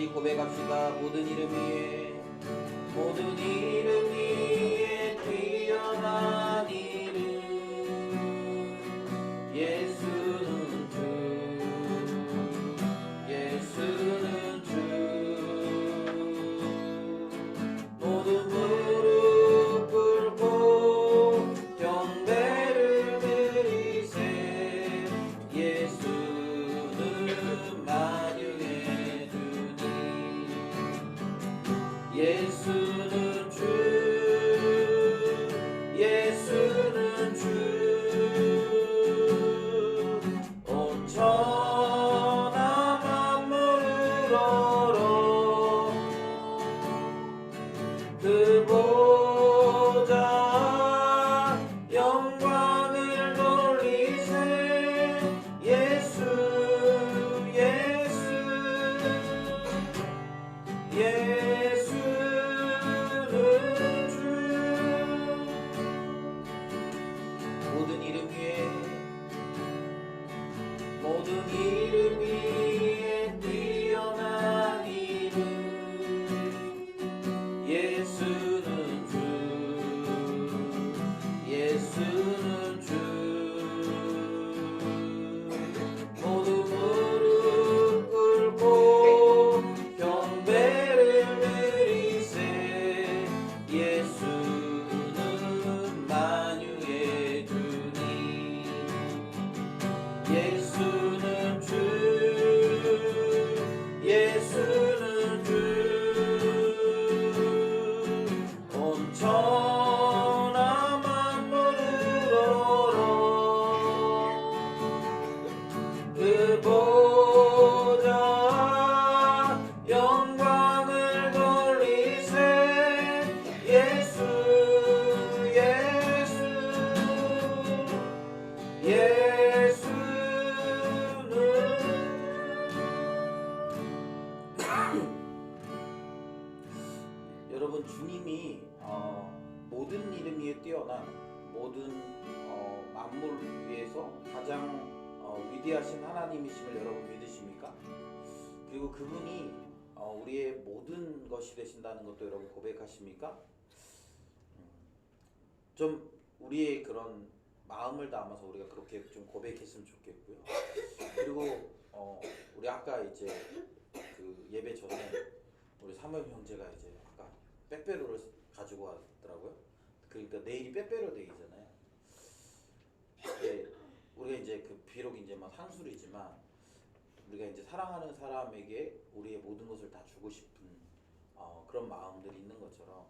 같이 고백합시다. 모든 이름 위에, 모든 이름 위에 뛰어난 이름 예수는 주, 예수는 주. 모든 무릎 꿇고 경배를 드리세. 예수는 만유의 주님, 예수는 주, 예수는 주. 온 천하 만물을 얼어 그 보좌 영광을 돌리세. 예수, 예수, 예수는 주. 모든 이름 위에, 모든 이름 위에 뛰어난 이름 예수는 주, 예수는 주. 모두 무릎 꿇고 경배를 드리세. 예수는 만유의 주님, 예수는 주, 예수는 주. 온 천하 만물을 얼어 그 보좌 영광을 돌리세. 예수, 예수, 예수는 여러분, 주님이 모든 이름 위에 뛰어난 모든 만물 위에서 가장 위대하신 하나님이심을 여러분 믿으십니까? 그리고 그분이 우리의 모든 것이 되신다는 것도 여러분 고백하십니까? 좀 우리의 그런 마음을 담아서 우리가 그렇게 좀 고백했으면 좋겠고요. 그리고 우리 아까 이제 그 예배 전에 우리 사무엘 형제가 이제 아까 빼빼로를 가지고 왔더라고요. 그러니까 내일이 빼빼로 데이잖아요. 우리가 이제 그 비록 이제 막 상술이지만 우리가 이제 사랑하는 사람에게 우리의 모든 것을 다 주고 싶은 그런 마음들이 있는 것처럼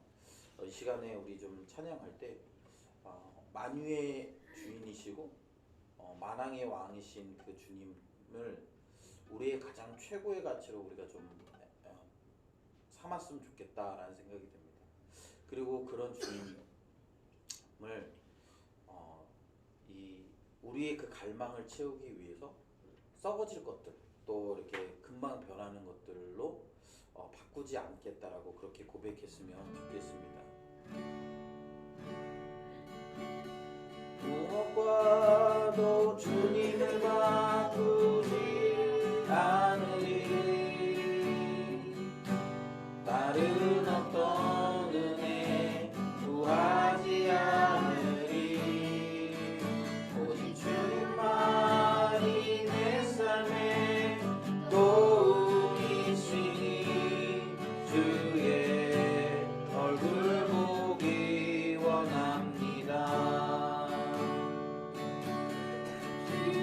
이 시간에 우리 좀 찬양할 때 만유의 주인이시고 만왕의 왕이신 그 주님을 우리의 가장 최고의 가치로 우리가 좀 삼았으면 좋겠다라는 생각이 듭니다. 그리고 그런 주님을 이 우리의 그 갈망을 채우기 위해서 썩어질 것들, 또 이렇게 금방 변하는 것들로 바꾸지 않겠다라고 그렇게 고백했으면 좋겠습니다. 무엇과도 주님을 바꾸지 않으리. 다른 어떤 은혜 구하지 않으리. 오직 주님만이 내 삶의 도움이시니 주의 얼굴 보기 원합니다. 주의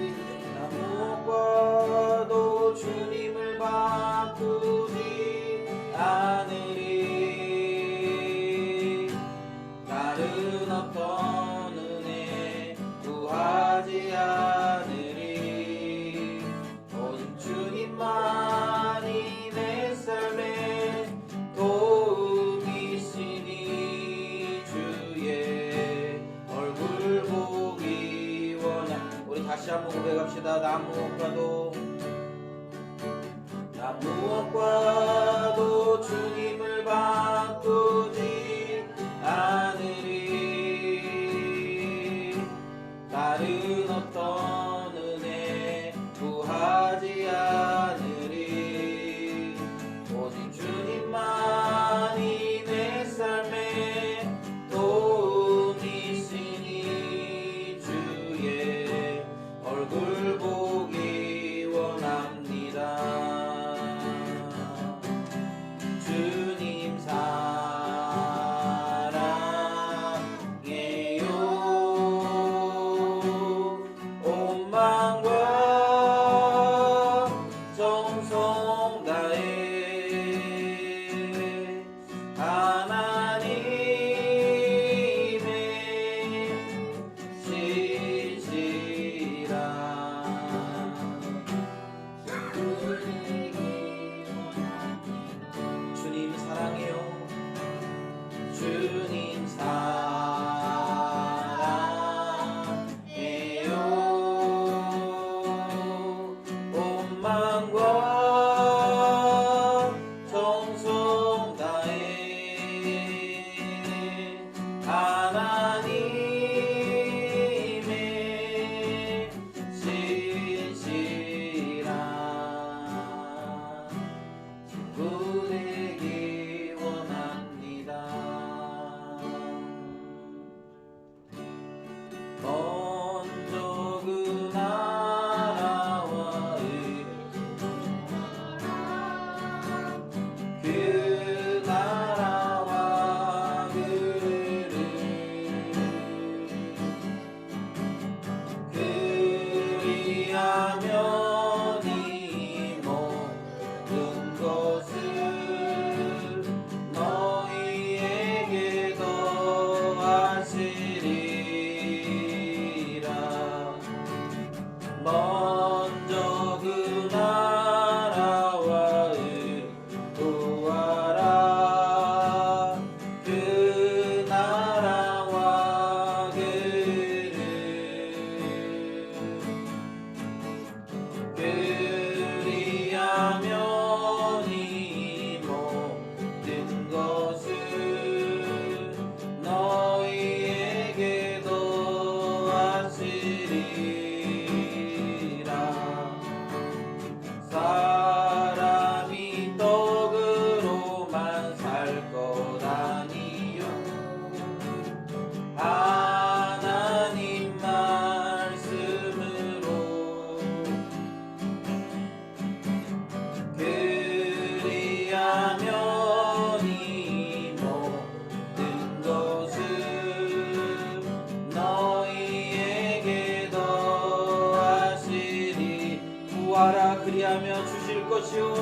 구하라 그리하면 주실 것이요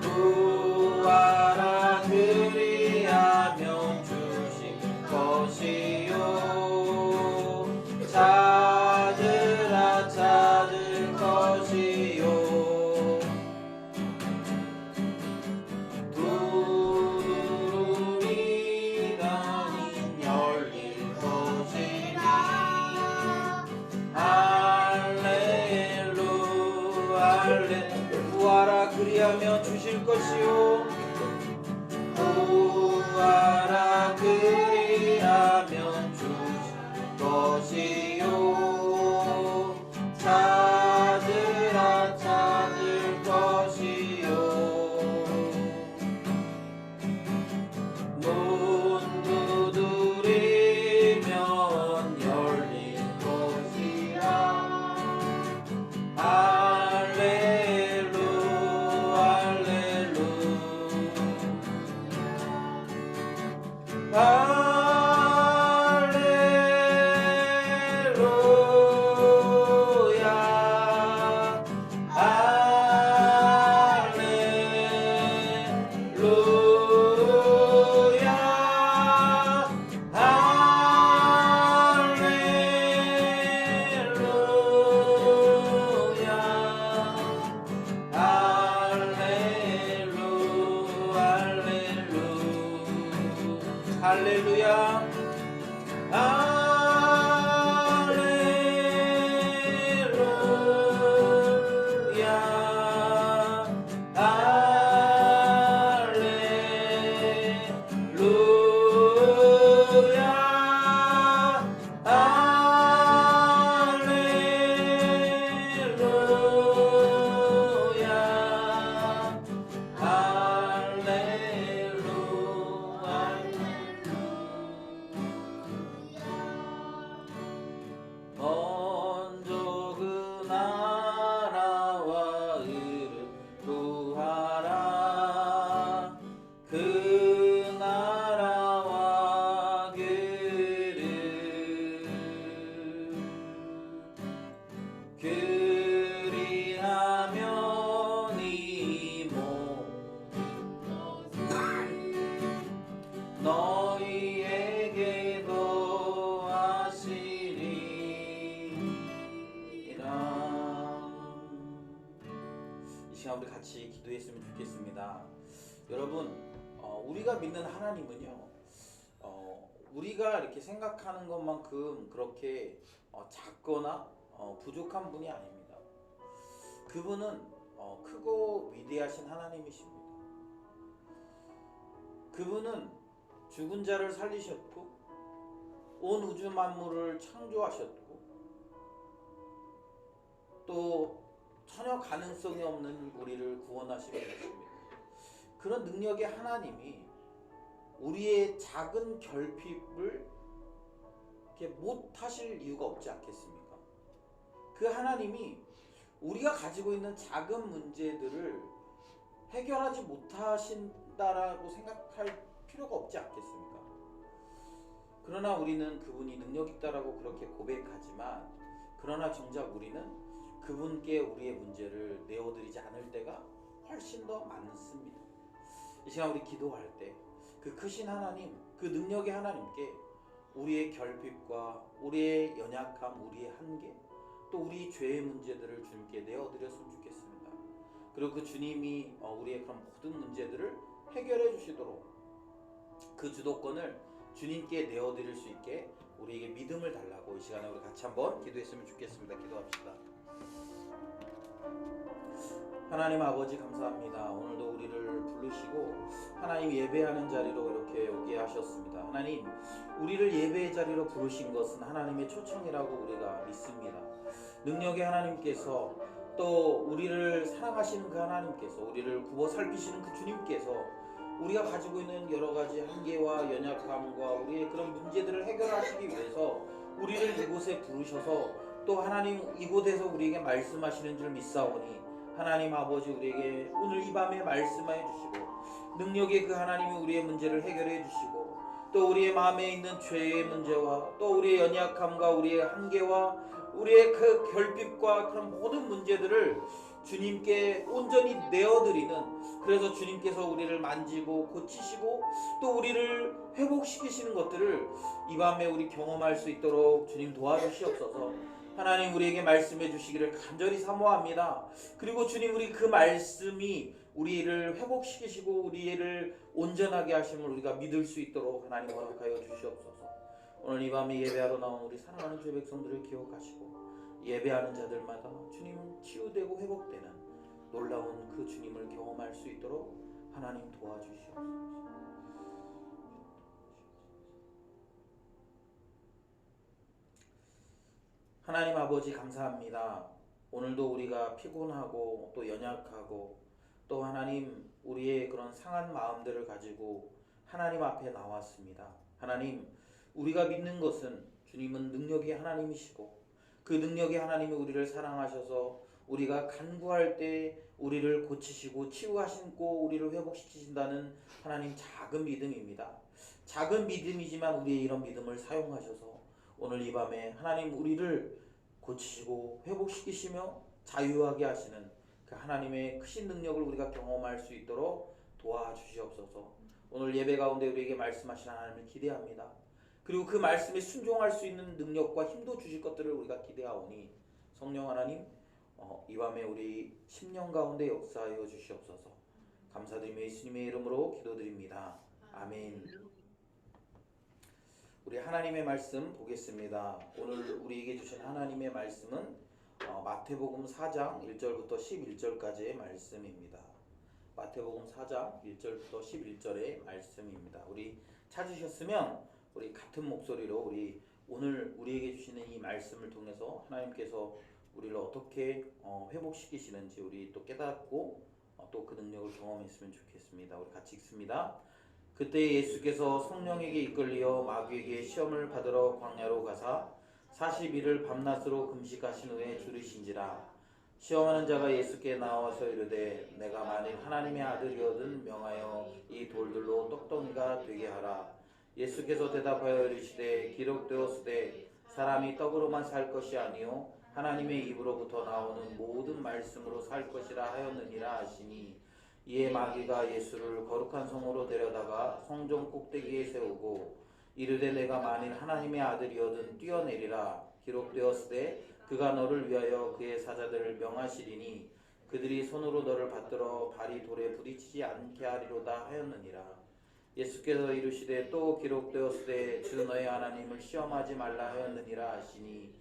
구하라 그리하면 주실 것이요 찾으라 찾을 것이요 두드리면 열릴 것이니 구하라 그리하면 주실 것이요 구하라 그리하면 주실 것이요 찾으라 찾을 것이요 문 두드리면 열릴 것이라 할렐루야 그리하면 이모 너희에게도 하시리라. 이 시간 우리 같이 기도했으면 좋겠습니다. 여러분 우리가 믿는 하나님은요 우리가 이렇게 생각하는 것만큼 그렇게 작거나 부족한 분이 아닙니다. 그분은 크고 위대하신 하나님이십니다. 그분은 죽은 자를 살리셨고 온 우주 만물을 창조하셨고 또 전혀 가능성이 없는 우리를 구원하시게 되십니다. 그런 능력의 하나님이 우리의 작은 결핍을 이렇게 못하실 이유가 없지 않겠습니까? 그 하나님이 우리가 가지고 있는 작은 문제들을 해결하지 못하신다라고 생각할 필요가 없지 않겠습니까? 그러나 우리는 그분이 능력 있다라고 그렇게 고백하지만 그러나 정작 우리는 그분께 우리의 문제를 내어드리지 않을 때가 훨씬 더 많습니다. 이 시간 우리 기도할 때 그 크신 하나님, 그 능력의 하나님께 우리의 결핍과 우리의 연약함, 우리의 한계, 또 우리 죄의 문제들을 주님께 내어드렸으면 좋겠습니다. 그리고 그 주님이 우리의 그런 모든 문제들을 해결해 주시도록 그 주도권을 주님께 내어드릴 수 있게 우리에게 믿음을 달라고 이 시간에 우리 같이 한번 기도했으면 좋겠습니다. 기도합시다. 하나님 아버지 감사합니다. 오늘도 우리를 부르시고 하나님 예배하는 자리로 이렇게 오게 하셨습니다. 하나님 우리를 예배의 자리로 부르신 것은 하나님의 초청이라고 우리가 믿습니다. 능력의 하나님께서 또 우리를 사랑하시는 그 하나님께서 우리를 구워 살피시는 그 주님께서 우리가 가지고 있는 여러 가지 한계와 연약함과 우리의 그런 문제들을 해결하시기 위해서 우리를 이곳에 부르셔서 또 하나님 이곳에서 우리에게 말씀하시는 줄 믿사오니 하나님 아버지 우리에게 오늘 이 밤에 말씀해 주시고 능력의 그 하나님이 우리의 문제를 해결해 주시고 또 우리의 마음에 있는 죄의 문제와 또 우리의 연약함과 우리의 한계와 우리의 그 결핍과 그런 모든 문제들을 주님께 온전히 내어드리는, 그래서 주님께서 우리를 만지고 고치시고 또 우리를 회복시키시는 것들을 이 밤에 우리 경험할 수 있도록 주님 도와주시옵소서. 하나님, 우리에게 말씀해 주시기를 간절히 사모합니다. 그리고 주님, 우리 그 말씀이 우리를 회복시키시고 우리를 온전하게 하심을 우리가 믿을 수 있도록 하나님 허락하여 주시옵소서. 오늘 이 밤에 예배하러 나온 우리 사랑하는 주의 백성들을 기억하시고 예배하는 자들마다 주님은 치유되고 회복되는 놀라운 그 주님을 경험할 수 있도록 하나님 도와주시옵소서. 하나님 아버지, 감사합니다. 오늘도 우리가 피곤하고 또 연약하고 또 하나님 우리의 그런 상한 마음들을 가지고 하나님 앞에 나왔습니다. 하나님, 우리가 믿는 것은 주님은 능력의 하나님이시고 그 능력의 하나님이 우리를 사랑하셔서 우리가 간구할 때 우리를 고치시고 치유하시고 우리를 회복시키신다는 하나님 작은 믿음입니다. 작은 믿음이지만 우리의 이런 믿음을 사용하셔서 오늘 이 밤에 하나님 우리를 고치시고 회복시키시며 자유하게 하시는 그 하나님의 크신 능력을 우리가 경험할 수 있도록 도와주시옵소서. 오늘 예배 가운데 우리에게 말씀하신 하나님을 기대합니다. 그리고 그 말씀에 순종할 수 있는 능력과 힘도 주실 것들을 우리가 기대하오니 성령 하나님, 이 밤에 우리 심령 가운데 역사하여 주시옵소서. 감사드리며 예수님의 이름으로 기도드립니다. 아멘. 우리 하나님의 말씀 보겠습니다. 오늘 우리에게 주신 하나님의 말씀은 마태복음 4장 1절부터 11절까지의 말씀입니다. 마태복음 4장 1절부터 11절의 말씀입니다. 우리 찾으셨으면 우리 같은 목소리로 우리 오늘 우리에게 주시는 이 말씀을 통해서 하나님께서 우리를 어떻게 회복시키시는지 우리 또 깨닫고 또 그 능력을 경험했으면 좋겠습니다. 우리 같이 읽습니다. 그때 예수께서 성령에게 이끌리어 마귀에게 시험을 받으러 광야로 가사 40일을 밤낮으로 금식하신 후에 줄이신지라. 시험하는 자가 예수께 나와서 이르되 내가 만일 하나님의 아들이거든 명하여 이 돌들로 떡덩이가 되게 하라. 예수께서 대답하여 이르시되 기록되었으되 사람이 떡으로만 살 것이 아니요 하나님의 입으로부터 나오는 모든 말씀으로 살 것이라 하였느니라 하시니, 이에 마귀가 예수를 거룩한 성으로 데려다가 성전 꼭대기에 세우고 이르되 내가 만일 하나님의 아들이거든 뛰어내리라. 기록되었으되 그가 너를 위하여 그의 사자들을 명하시리니 그들이 손으로 너를 받들어 발이 돌에 부딪히지 않게 하리로다 하였느니라. 예수께서 이르시되 또 기록되었으되 주 너의 하나님을 시험하지 말라 하였느니라 하시니,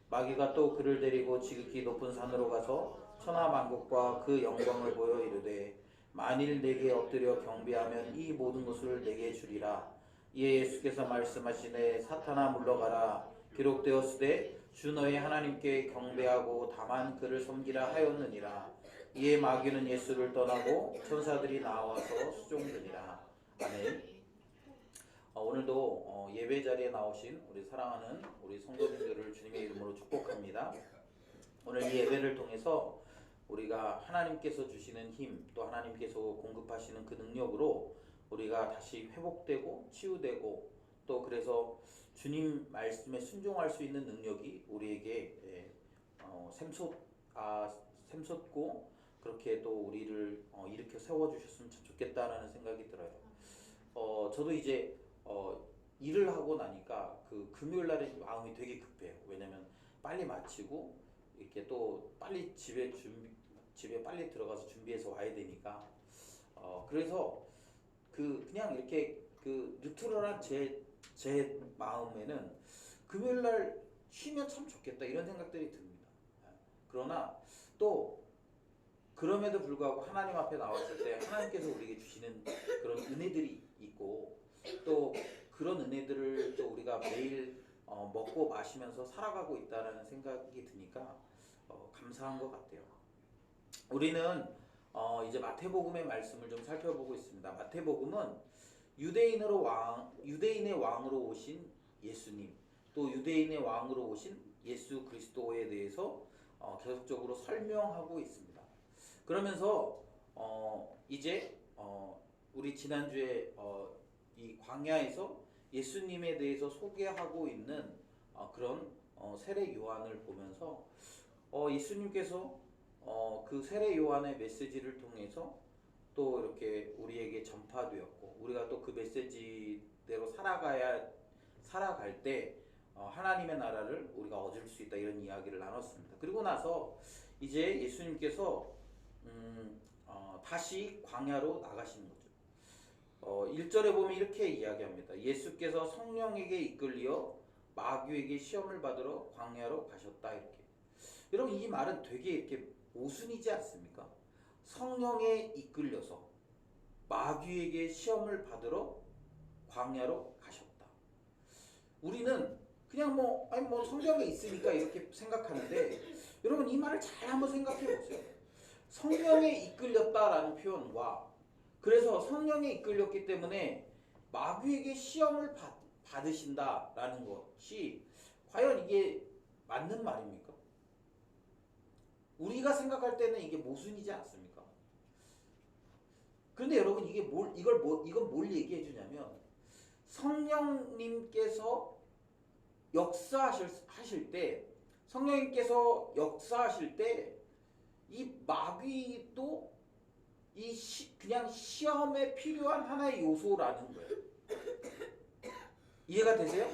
마귀가 또 그를 데리고 지극히 높은 산으로 가서 천하만국과 그 영광을 보여 이르되 만일 내게 엎드려 경배하면 이 모든 것을 내게 주리라. 이에 예수께서 말씀하시되 사탄아 물러가라. 기록되었으되 주 너의 하나님께 경배하고 다만 그를 섬기라 하였느니라. 이에 마귀는 예수를 떠나고 천사들이 나와서 수종드니라. 아멘. 오늘도 예배 자리에 나오신 우리 사랑하는 우리 성도님들을 주님의 이름으로 축복합니다. 오늘 이 예배를 통해서 우리가 하나님께서 주시는 힘, 또 하나님께서 공급하시는 그 능력으로 우리가 다시 회복되고 치유되고 또 그래서 주님 말씀에 순종할 수 있는 능력이 우리에게 샘솟고 그렇게 또 우리를 일으켜 세워주셨으면 참 좋겠다라는 생각이 들어요. 저도 이제 일을 하고 나니까 그 금요일 날에 마음이 되게 급해요. 왜냐면 빨리 마치고 이렇게 또 빨리 집에 빨리 들어가서 준비해서 와야 되니까 그래서 그냥 이렇게 그 뉴트럴한 제 마음에는 금요일 날 쉬면 참 좋겠다 이런 생각들이 듭니다. 그러나 또 그럼에도 불구하고 하나님 앞에 나왔을 때 하나님께서 우리에게 주시는 그런 은혜들이 있고 또 그런 은혜들을 또 우리가 매일 먹고 마시면서 살아가고 있다라는 생각이 드니까 감사한 것 같아요. 우리는 이제 마태복음의 말씀을 좀 살펴보고 있습니다. 마태복음은 유대인의 왕으로 오신 예수님, 또 유대인의 왕으로 오신 예수 그리스도에 대해서 계속적으로 설명하고 있습니다. 그러면서 이제 우리 지난주에 이 광야에서 예수님에 대해서 소개하고 있는 그런 세례 요한을 보면서 예수님께서 그 세례 요한의 메시지를 통해서 또 이렇게 우리에게 전파되었고 우리가 또 그 메시지대로 살아갈 때 하나님의 나라를 우리가 얻을 수 있다 이런 이야기를 나눴습니다. 그리고 나서 이제 예수님께서 다시 광야로 나가시는 거죠. 1절에 보면 이렇게 이야기합니다. 예수께서 성령에게 이끌려 마귀에게 시험을 받으러 광야로 가셨다 이렇게. 여러분 이 말은 되게 이렇게 모순이지 않습니까? 성령에 이끌려서 마귀에게 시험을 받으러 광야로 가셨다. 우리는 그냥 뭐 성경에 있으니까 이렇게 생각하는데 여러분 이 말을 잘 한번 생각해 보세요. 성령에 이끌렸다라는 표현과 그래서 성령에 이끌렸기 때문에 마귀에게 시험을 받으신다라는 것이 과연 이게 맞는 말입니까? 우리가 생각할 때는 이게 모순이지 않습니까? 그런데 여러분 이건 뭘 얘기해 주냐면 성령님께서 역사하실 때 이 마귀도 그냥 시험에 필요한 하나의 요소라는 거예요. 이해가 되세요?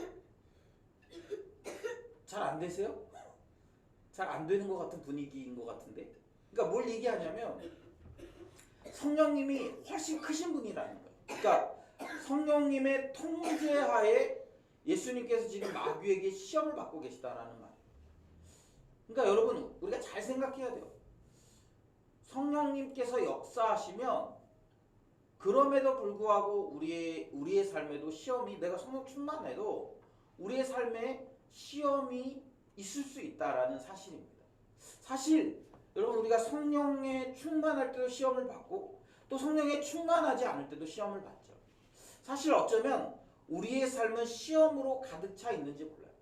잘 안 되세요? 잘 안 되는 것 같은 분위기인 것 같은데. 그러니까 뭘 얘기하냐면 성령님이 훨씬 크신 분이라는 거예요. 그러니까 성령님의 통제하에 예수님께서 지금 마귀에게 시험을 받고 계시다라는 말이에요. 그러니까 여러분 우리가 잘 생각해야 돼요. 성령님께서 역사하시면 그럼에도 불구하고 우리의 삶에도 시험이 내가 성령 충만해도 우리의 삶에 시험이 있을 수 있다라는 사실입니다. 사실 여러분 우리가 성령에 충만할 때도 시험을 받고 또 성령에 충만하지 않을 때도 시험을 받죠. 사실 어쩌면 우리의 삶은 시험으로 가득 차 있는지 몰라요.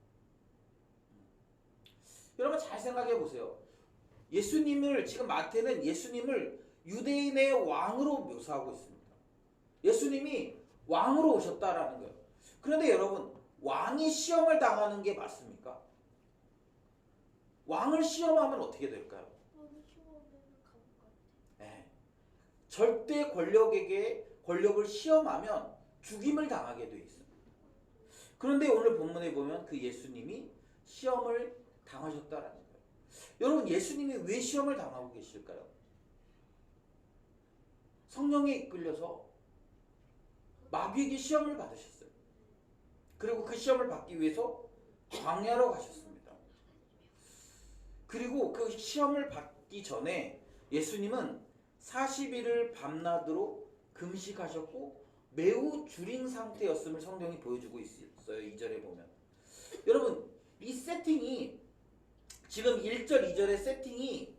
여러분 잘 생각해 보세요. 지금 마태는 예수님을 유대인의 왕으로 묘사하고 있습니다. 예수님이 왕으로 오셨다라는 거예요. 그런데 여러분 왕이 시험을 당하는 게 맞습니까? 왕을 시험하면 어떻게 될까요? 네. 절대 권력을 시험하면 죽임을 당하게 돼 있어요. 그런데 오늘 본문에 보면 그 예수님이 시험을 당하셨다라는 거예요. 여러분 예수님이 왜 시험을 당하고 계실까요? 성령에 이끌려서 마귀에게 시험을 받으셨어요. 그리고 그 시험을 받기 위해서 광야로 가셨습니다. 그리고 그 시험을 받기 전에 예수님은 40일을 밤낮으로 금식하셨고 매우 줄인 상태였음을 성경이 보여주고 있어요. 2절에 보면. 여러분 이 세팅이 지금 1절 2절의 세팅이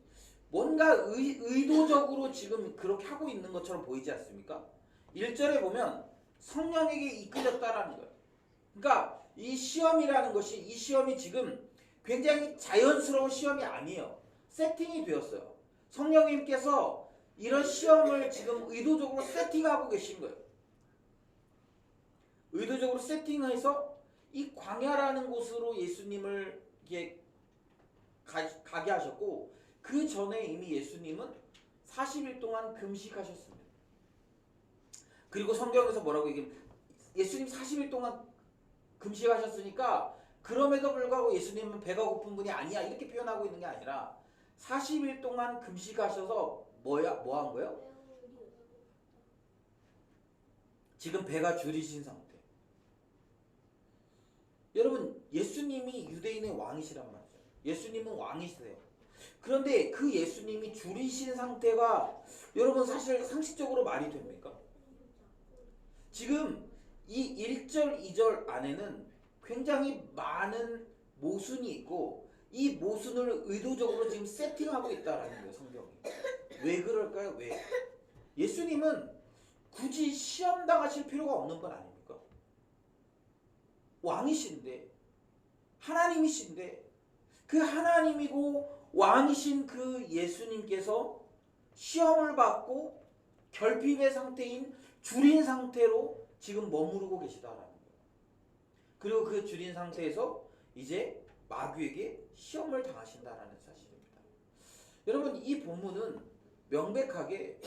뭔가 의도적으로 지금 그렇게 하고 있는 것처럼 보이지 않습니까? 1절에 보면 성령에게 이끌렸다라는 거예요. 그러니까 이 시험이 지금 굉장히 자연스러운 시험이 아니에요. 세팅이 되었어요. 성령님께서 이런 시험을 지금 의도적으로 세팅하고 계신 거예요. 의도적으로 세팅해서 이 광야라는 곳으로 예수님을 이렇게 가게 하셨고 그 전에 이미 예수님은 40일 동안 금식하셨습니다. 그리고 성경에서 뭐라고 얘기하면 예수님 40일 동안 금식하셨으니까 그럼에도 불구하고 예수님은 배가 고픈 분이 아니야 이렇게 표현하고 있는 게 아니라 40일 동안 금식하셔서 뭐 한 거예요? 지금 배가 줄이신 상태. 여러분 예수님이 유대인의 왕이시란 말이죠. 예수님은 왕이세요. 그런데 그 예수님이 줄이신 상태가 여러분 사실 상식적으로 말이 됩니까? 지금 이 1절 2절 안에는 굉장히 많은 모순이 있고 이 모순을 의도적으로 지금 세팅하고 있다라는 거예요. 성경이. 왜 그럴까요? 왜? 예수님은 굳이 시험 당하실 필요가 없는 건 아닙니까? 왕이신데 하나님이신데 그 하나님이고 왕이신 그 예수님께서 시험을 받고 결핍의 상태인 줄인 상태로 지금 머무르고 계시다라는 거예요. 그리고 그 줄인 상태에서 이제 마귀에게 시험을 당하신다라는 사실입니다. 여러분 이 본문은 명백하게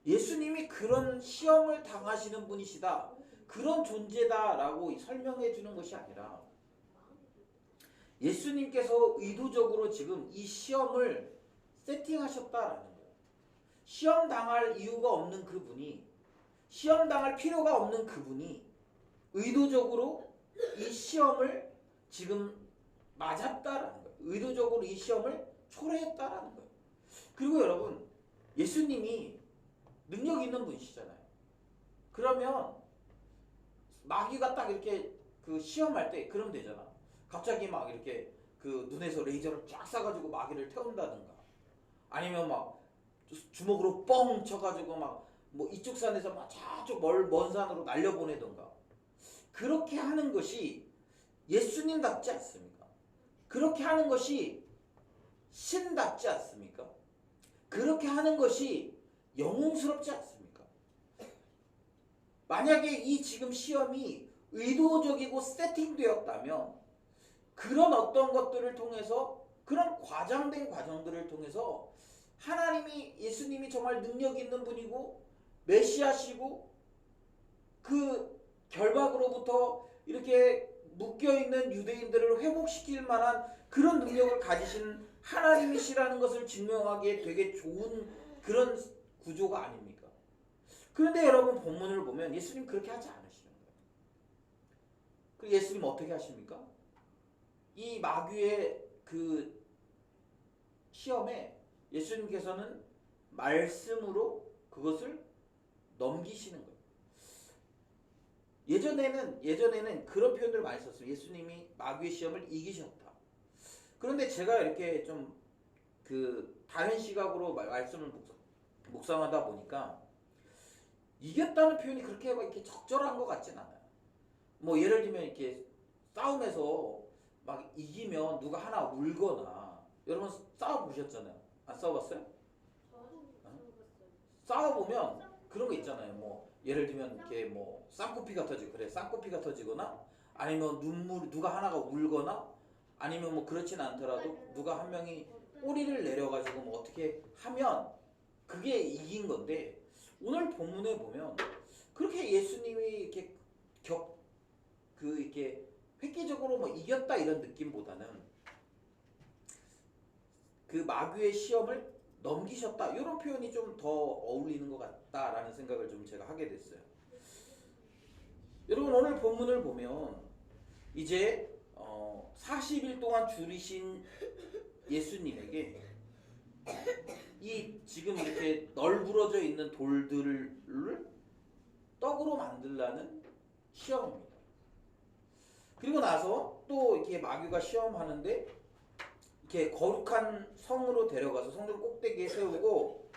예수님이 그런 시험을 당하시는 분이시다, 그런 존재다라고 설명해 주는 것이 아니라 예수님께서 의도적으로 지금 이 시험을 세팅하셨다라는 거예요. 시험 당할 이유가 없는 그분이, 시험 당할 필요가 없는 그분이 의도적으로 이 시험을 지금 맞았다라는 거예요. 의도적으로 이 시험을 초래했다라는 거예요. 그리고 여러분, 예수님이 능력 있는 분이시잖아요. 그러면 마귀가 딱 이렇게 그 시험할 때 그러면 되잖아. 갑자기 막 이렇게 그 눈에서 레이저를 쫙 쏴가지고 마귀를 태운다든가, 아니면 막 주먹으로 뻥 쳐가지고 막 뭐 이쪽 산에서 막 저쪽 먼 산으로 날려보내던가, 그렇게 하는 것이 예수님답지 않습니까? 그렇게 하는 것이 신답지 않습니까? 그렇게 하는 것이 영웅스럽지 않습니까? 만약에 이 지금 시험이 의도적이고 세팅되었다면 그런 어떤 것들을 통해서, 그런 과장된 과정들을 통해서 하나님이, 예수님이 정말 능력 있는 분이고 메시아시고 그 결박으로부터 이렇게 묶여있는 유대인들을 회복시킬 만한 그런 능력을 가지신 하나님이시라는 것을 증명하기에 되게 좋은 그런 구조가 아닙니까? 그런데 여러분 본문을 보면 예수님 그렇게 하지 않으시는 거예요. 그리고 예수님 어떻게 하십니까? 이 마귀의 그 시험에 예수님께서는 말씀으로 그것을 넘기시는 거예요. 예전에는 그런 표현들을 많이 썼어요. 예수님이 마귀의 시험을 이기셨다. 그런데 제가 이렇게 좀 그 다른 시각으로 말씀을 묵상하다 보니까 이겼다는 표현이 그렇게 막 이렇게 적절한 것 같진 않아요. 뭐 예를 들면 이렇게 싸움에서 막 이기면 누가 하나 울거나, 여러분 싸워보셨잖아요. 안 싸워봤어요? 싸워보면 그런 거 있잖아요. 뭐 예를 들면 이렇게 뭐 쌍코피가 터지고, 그래 쌍코피가 터지거나, 아니면 누가 하나가 울거나, 아니면 뭐 그렇진 않더라도 누가 한 명이 꼬리를 내려가지고 뭐 어떻게 하면 그게 이긴 건데, 오늘 본문에 보면 그렇게 예수님이 이렇게 이렇게 획기적으로 뭐 이겼다 이런 느낌보다는 그 마귀의 시험을 넘기셨다, 이런 표현이 좀 더 어울리는 것 같다라는 생각을 좀 제가 하게 됐어요. 여러분 오늘 본문을 보면 이제 40일 동안 줄이신 예수님에게 이 지금 이렇게 널브러져 있는 돌들을 떡으로 만들라는 시험입니다. 그리고 나서 또 이렇게 마귀가 시험하는데 이렇게 거룩한 성으로 데려가서 성전 꼭대기에 세우고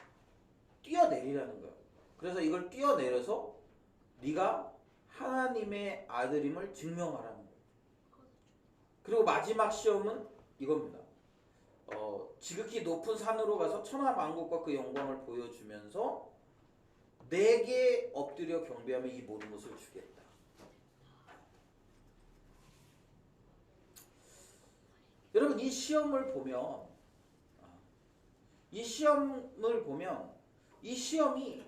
뛰어내리라는 거예요. 그래서 이걸 뛰어내려서 네가 하나님의 아들임을 증명하라는 거예요. 그리고 마지막 시험은 이겁니다. 지극히 높은 산으로 가서 천하 만국과 그 영광을 보여주면서 내게 엎드려 경배하며 이 모든 것을 주겠다. 여러분 이 시험을 보면 이 시험이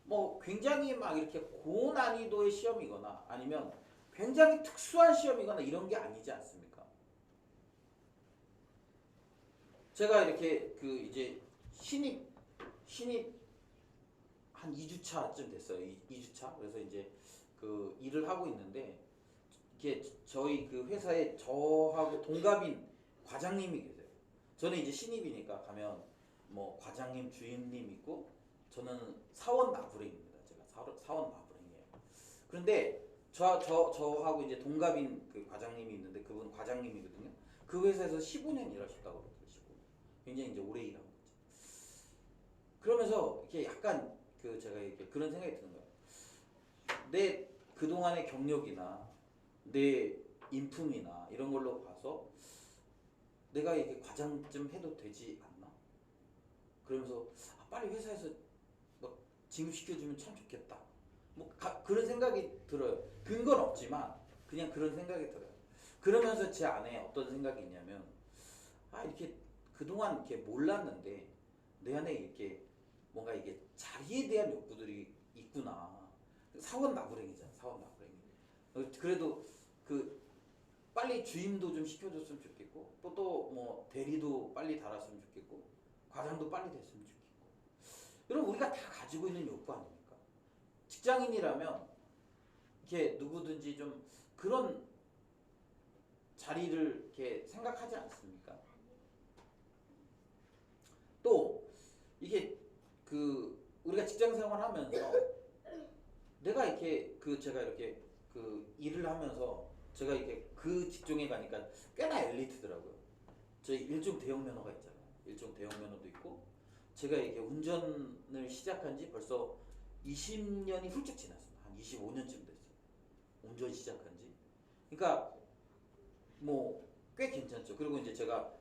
뭐 굉장히 막 이렇게 고난이도의 시험이거나 아니면 굉장히 특수한 시험이거나 이런 게 아니지 않습니까? 제가 이렇게 그 이제 신입 한 2주차쯤 됐어요. 2주차. 그래서 이제 그 일을 하고 있는데 이게 저희 그 회사에 저하고 동갑인 과장님이 계세요. 저는 이제 신입이니까 가면 뭐 과장님, 주임님 있고 저는 사원 나부랭입니다. 제가 사원 나부랭이에요. 그런데 저하고 이제 동갑인 그 과장님이 있는데 그분 과장님이거든요. 그 회사에서 15년 일하셨다고 그러시고 굉장히 이제 오래 일한 거죠. 그러면서 이렇게 약간 그 제가 이렇게 그런 생각이 드는 거예요. 내 그동안의 경력이나 내 인품이나 이런 걸로 봐서 내가 이렇게 과장쯤 해도 되지 않나? 그러면서 빨리 회사에서 뭐 진급시켜주면 참 좋겠다. 뭐 그런 생각이 들어요. 근거는 없지만 그냥 그런 생각이 들어요. 그러면서 제 안에 어떤 생각이 있냐면 이렇게 그동안 이렇게 몰랐는데 내 안에 이렇게 뭔가 이게 자리에 대한 욕구들이 있구나. 사원 나부랭이잖아, 사원 나부랭이. 그래도 그 빨리 주임도 좀 시켜줬으면 좋겠고, 또 뭐 대리도 빨리 달았으면 좋겠고, 과장도 빨리 됐으면 좋겠고. 여러분 우리가 다 가지고 있는 욕구 아닙니까? 직장인이라면 이렇게 누구든지 좀 그런 자리를 이렇게 생각하지 않습니까? 또 이게 그 우리가 직장 생활하면서 내가 이렇게 제가 이렇게 일을 하면서 제가 이렇게 그 직종에 가니까 꽤나 엘리트더라고요. 저희 일종 대형 면허가 있잖아요. 일종 대형 면허도 있고 제가 이렇게 운전을 시작한 지 벌써 20년이 훌쩍 지났어요. 한 25년쯤 됐어요. 운전 시작한 지. 그러니까 뭐 꽤 괜찮죠. 그리고 이제 제가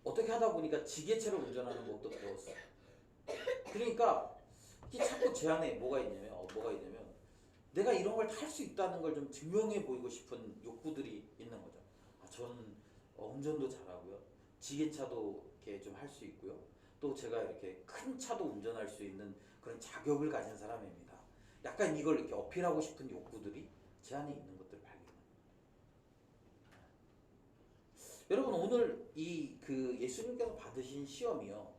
어떻게 하다 보니까 지게차를 운전하는 법도 배웠어요. 그러니까 이게 자꾸 제 안에 뭐가 있냐면 내가 이런 걸 탈 수 있다는 걸 좀 증명해 보이고 싶은 욕구들이 있는 거죠. 저는 운전도 잘하고요. 지게차도 이렇게 좀 할 수 있고요. 또 제가 이렇게 큰 차도 운전할 수 있는 그런 자격을 가진 사람입니다. 약간 이걸 이렇게 어필하고 싶은 욕구들이 제 안에 있는 것들을 발견합니다. 여러분 오늘 예수님께서 받으신 시험이요.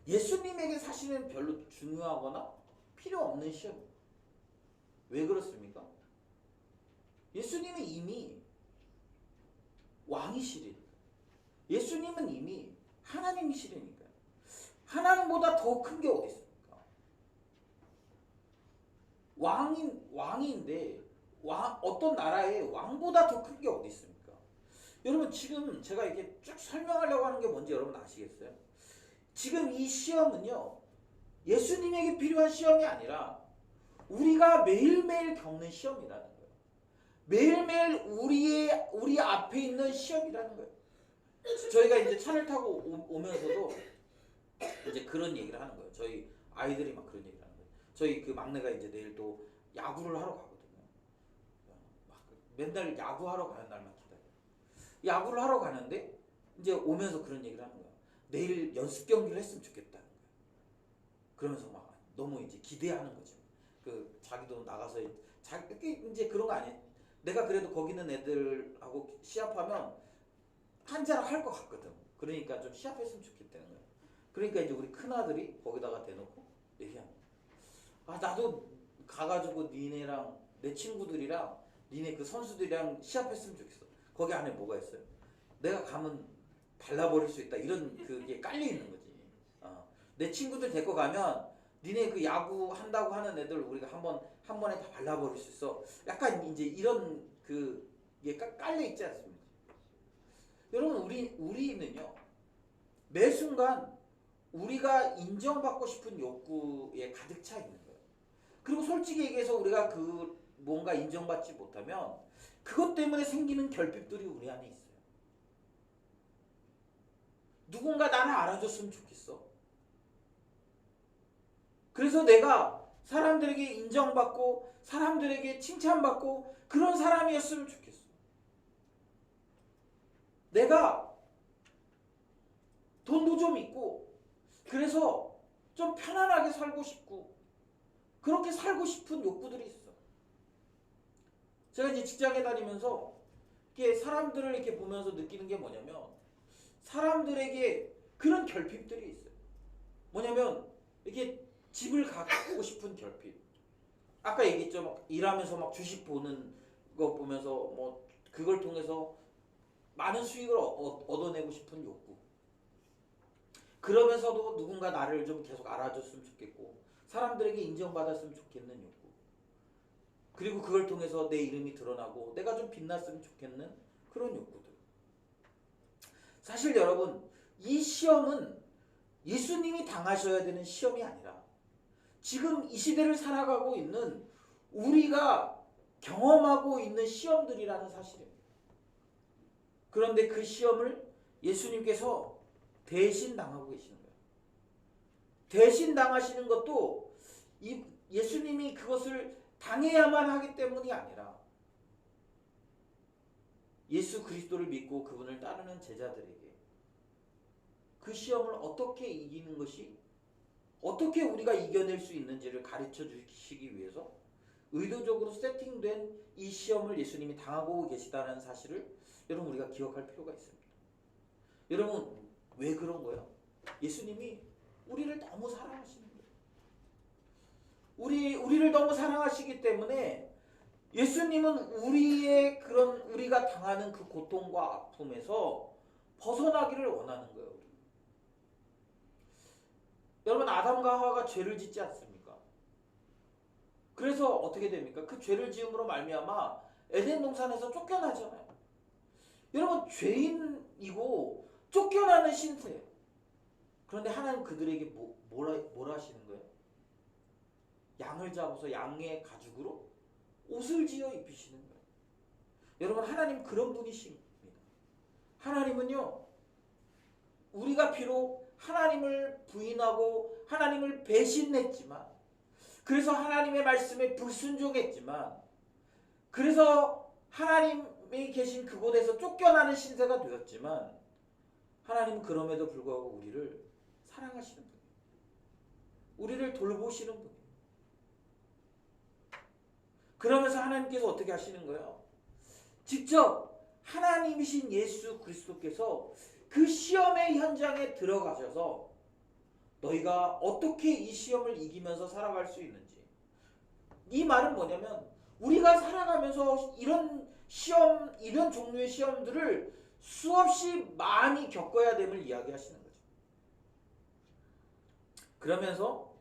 예수님에게 사실은 별로 중요하거나 필요 없는 시험입니다. 왜 그렇습니까? 예수님은 이미 왕이시리니까. 예수님은 이미 하나님이시리니까. 하나님보다 더 큰 게 어디 있습니까? 왕인데 어떤 나라의 왕보다 더 큰 게 어디 있습니까? 여러분 지금 제가 이렇게 쭉 설명하려고 하는 게 뭔지 여러분 아시겠어요? 지금 이 시험은요. 예수님에게 필요한 시험이 아니라 우리가 매일매일 겪는 시험이라는 거예요. 매일매일 우리 앞에 있는 시험이라는 거예요. 저희가 이제 차를 타고 오면서도 이제 그런 얘기를 하는 거예요. 저희 아이들이 막 그런 얘기를 하는 거예요. 저희 그 막내가 이제 내일 또 야구를 하러 가거든요. 막 맨날 야구하러 가는 날만 기다려요. 야구를 하러 가는데 이제 오면서 그런 얘기를 하는 거예요. 내일 연습 경기를 했으면 좋겠다는 거예요. 그러면서 막 너무 이제 기대하는 거죠. 자기도 나가서 이제 그런 거 아니에요. 내가 그래도 거기 있는 애들하고 시합하면 한자락 할 것 같거든. 그러니까 좀 시합했으면 좋겠다는 거예요. 그러니까 이제 우리 큰 아들이 거기다가 대놓고 얘기하는 거예요. 나도 가가지고 니네랑 내 친구들이랑 니네 그 선수들이랑 시합했으면 좋겠어. 거기 안에 뭐가 있어요? 내가 가면 발라버릴 수 있다. 이런 그게 깔려 있는 거지. 내 친구들 데리고 가면 니네 그 야구 한다고 하는 애들 우리가 한 번에 다 발라버릴 수 있어. 약간 이제 이런 이게 깔려 있지 않습니까? 여러분 우리는요 매 순간 우리가 인정받고 싶은 욕구에 가득 차 있는 거예요. 그리고 솔직히 얘기해서 우리가 뭔가 인정받지 못하면 그것 때문에 생기는 결핍들이 우리 안에 있어요. 누군가 나를 알아줬으면 좋겠어. 그래서 내가 사람들에게 인정받고 사람들에게 칭찬받고 그런 사람이었으면 좋겠어. 내가 돈도 좀 있고 그래서 좀 편안하게 살고 싶고 그렇게 살고 싶은 욕구들이 있어. 제가 이제 직장에 다니면서 이렇게 사람들을 이렇게 보면서 느끼는 게 뭐냐면 사람들에게 그런 결핍들이 있어요. 뭐냐면 이렇게 집을 갖고 싶은 결핍. 아까 얘기했죠. 막 일하면서 막 주식 보는 거 보면서 뭐 그걸 통해서 많은 수익을 얻어내고 싶은 욕구. 그러면서도 누군가 나를 좀 계속 알아줬으면 좋겠고 사람들에게 인정받았으면 좋겠는 욕구. 그리고 그걸 통해서 내 이름이 드러나고 내가 좀 빛났으면 좋겠는 그런 욕구들. 사실 여러분 이 시험은 예수님이 당하셔야 되는 시험이 아니라 지금 이 시대를 살아가고 있는 우리가 경험하고 있는 시험들이라는 사실입니다. 그런데 그 시험을 예수님께서 대신 당하고 계시는 거예요. 대신 당하시는 것도 예수님이 그것을 당해야만 하기 때문이 아니라 예수 그리스도를 믿고 그분을 따르는 제자들에게 그 시험을 어떻게 이기는 것이, 어떻게 우리가 이겨낼 수 있는지를 가르쳐 주시기 위해서 의도적으로 세팅된 이 시험을 예수님이 당하고 계시다는 사실을 여러분 우리가 기억할 필요가 있습니다. 여러분 왜 그런 거예요? 예수님이 우리를 너무 사랑하시는 거예요. 우리를 너무 사랑하시기 때문에 예수님은 우리의 그런 우리가 당하는 그 고통과 아픔에서 벗어나기를 원하는 거예요. 여러분 아담과 하와가 죄를 짓지 않습니까? 그래서 어떻게 됩니까? 그 죄를 지음으로 말미암아 에덴 동산에서 쫓겨나잖아요. 여러분 죄인이고 쫓겨나는 신세예요. 그런데 하나님 그들에게 뭘 하시는 거예요? 양을 잡아서 양의 가죽으로 옷을 지어 입히시는 거예요. 여러분 하나님 그런 분이십니다. 하나님은요 우리가 비록 하나님을 부인하고 하나님을 배신했지만, 그래서 하나님의 말씀에 불순종했지만, 그래서 하나님이 계신 그곳에서 쫓겨나는 신세가 되었지만, 하나님은 그럼에도 불구하고 우리를 사랑하시는 분이에요. 우리를 돌보시는 분이에요. 그러면서 하나님께서 어떻게 하시는 거예요? 직접 하나님이신 예수 그리스도께서 그 시험의 현장에 들어가셔서 너희가 어떻게 이 시험을 이기면서 살아갈 수 있는지, 이 말은 뭐냐면 우리가 살아가면서 이런 시험, 이런 종류의 시험들을 수없이 많이 겪어야 됨을 이야기하시는 거죠. 그러면서